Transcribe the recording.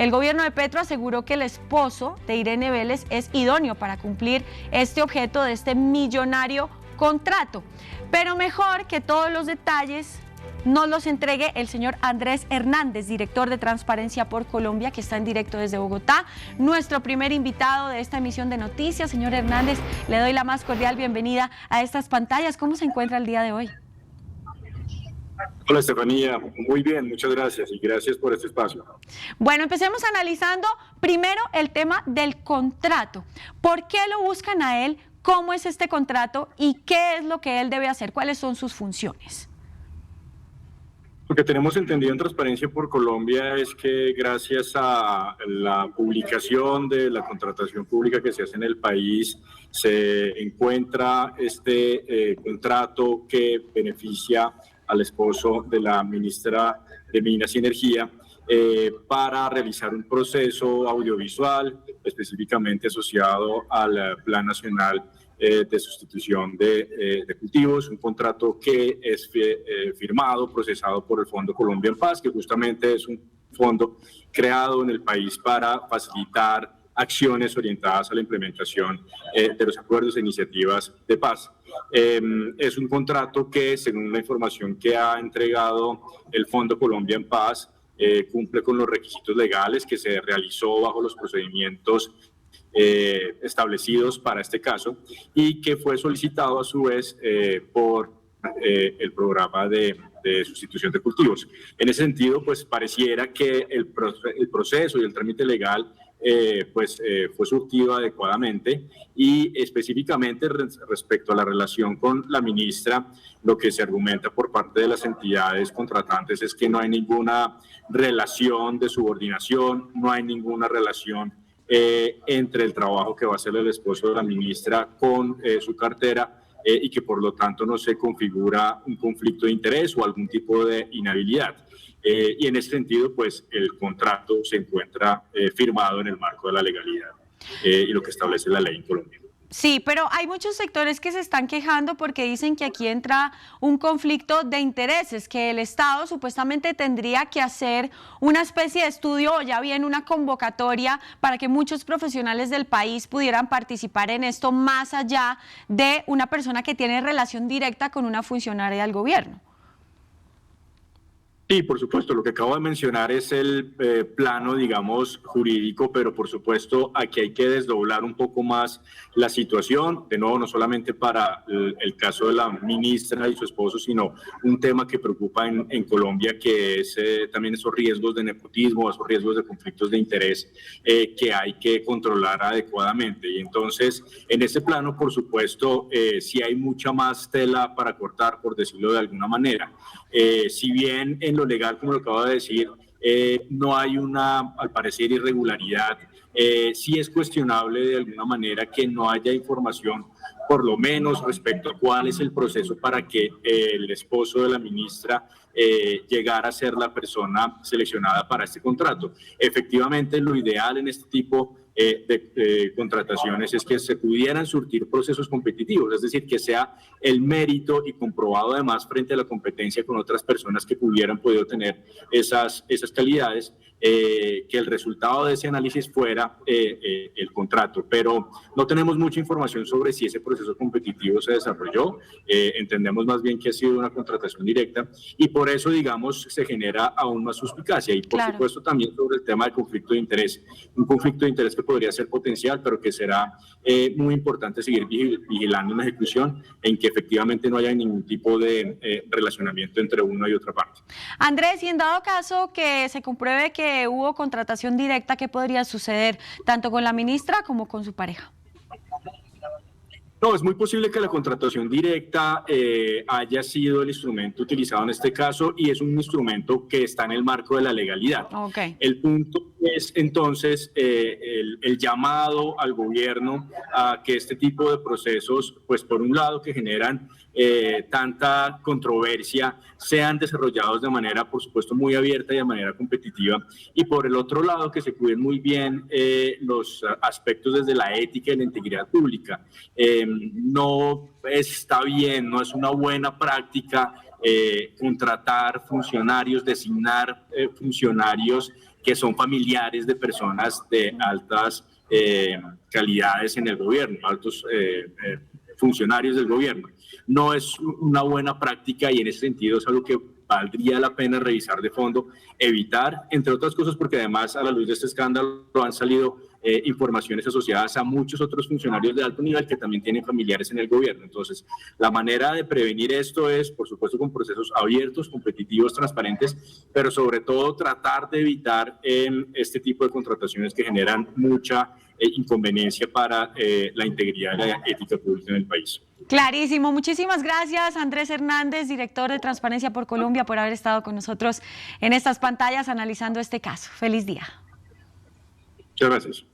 El gobierno de Petro aseguró que el esposo de Irene Vélez es idóneo para cumplir este objeto de este millonario contrato. Pero mejor que todos los detalles nos los entregue el señor Andrés Hernández, director de Transparencia por Colombia, que está en directo desde Bogotá, nuestro primer invitado de esta emisión de noticias. Señor Hernández, le doy la más cordial bienvenida a estas pantallas. ¿Cómo se encuentra el día de hoy? Hola Estefanía, muy bien, muchas gracias y gracias por este espacio. Bueno, empecemos analizando primero el tema del contrato. ¿Por qué lo buscan a él? ¿Cómo es este contrato? ¿Y qué es lo que él debe hacer? ¿Cuáles son sus funciones? Lo que tenemos entendido en Transparencia por Colombia es que gracias a la publicación de la contratación pública que se hace en el país, se encuentra este contrato que beneficia al esposo de la ministra de Minas y Energía para realizar un proceso audiovisual específicamente asociado al Plan Nacional de Sustitución de Cultivos, un contrato que es firmado, procesado por el Fondo Colombia en Paz, que justamente es un fondo creado en el país para facilitar acciones orientadas a la implementación de los acuerdos e iniciativas de paz. Es un contrato que, según la información que ha entregado el Fondo Colombia en Paz, cumple con los requisitos legales, que se realizó bajo los procedimientos establecidos para este caso y que fue solicitado a su vez por el programa de sustitución de cultivos. En ese sentido, pues pareciera que el proceso y el trámite legal fue surtido adecuadamente y específicamente respecto a la relación con la ministra, lo que se argumenta por parte de las entidades contratantes es que no hay ninguna relación de subordinación, no hay ninguna relación entre el trabajo que va a hacer el esposo de la ministra con su cartera y que por lo tanto no se configura un conflicto de interés o algún tipo de inhabilidad. Y en ese sentido, pues el contrato se encuentra firmado en el marco de la legalidad y lo que establece la ley en Colombia. Sí, pero hay muchos sectores que se están quejando porque dicen que aquí entra un conflicto de intereses, que el Estado supuestamente tendría que hacer una especie de estudio o ya bien una convocatoria para que muchos profesionales del país pudieran participar en esto más allá de una persona que tiene relación directa con una funcionaria del gobierno. Sí, por supuesto, lo que acabo de mencionar es el plano, digamos, jurídico, pero por supuesto aquí hay que desdoblar un poco más la situación, de nuevo, no solamente para el caso de la ministra y su esposo, sino un tema que preocupa en Colombia, que es también esos riesgos de nepotismo, esos riesgos de conflictos de interés que hay que controlar adecuadamente. Y entonces, en ese plano, por supuesto, sí hay mucha más tela para cortar, por decirlo de alguna manera. Si bien en lo legal, como lo acabo de decir, no hay una, al parecer, irregularidad, sí es cuestionable de alguna manera que no haya información, por lo menos respecto a cuál es el proceso para que el esposo de la ministra llegara a ser la persona seleccionada para este contrato. Efectivamente, lo ideal en este tipo de contrataciones es que se pudieran surtir procesos competitivos, es decir, que sea el mérito y comprobado además frente a la competencia con otras personas que hubieran podido tener esas calidades, que el resultado de ese análisis fuera el contrato, pero no tenemos mucha información sobre si ese proceso competitivo se desarrolló. Entendemos más bien que ha sido una contratación directa y por eso, digamos, se genera aún más suspicacia y por supuesto también sobre el tema del conflicto de interés, un conflicto de interés que podría ser potencial, pero que será muy importante seguir vigilando en la ejecución en que efectivamente no haya ningún tipo de relacionamiento entre una y otra parte. Andrés, y en dado caso que se compruebe que hubo contratación directa, ¿qué podría suceder tanto con la ministra como con su pareja? No, es muy posible que la contratación directa haya sido el instrumento utilizado en este caso y es un instrumento que está en el marco de la legalidad. Okay. El punto es entonces el llamado al gobierno a que este tipo de procesos, pues por un lado que generan tanta controversia, sean desarrollados de manera, por supuesto, muy abierta y de manera competitiva, y por el otro lado que se cuiden muy bien los aspectos desde la ética y la integridad pública. No está bien, no es una buena práctica contratar funcionarios, designar funcionarios que son familiares de personas de altas calidades en el gobierno, altos funcionarios del gobierno. No es una buena práctica y en ese sentido es algo que valdría la pena revisar de fondo, evitar, entre otras cosas, porque además a la luz de este escándalo han salido informaciones asociadas a muchos otros funcionarios de alto nivel que también tienen familiares en el gobierno. Entonces, la manera de prevenir esto es, por supuesto, con procesos abiertos, competitivos, transparentes, pero sobre todo tratar de evitar este tipo de contrataciones que generan mucha inconveniencia para la integridad y la ética pública en el país. Clarísimo. Muchísimas gracias, Andrés Hernández, director de Transparencia por Colombia, por haber estado con nosotros en estas pantallas analizando este caso. Feliz día. Muchas gracias.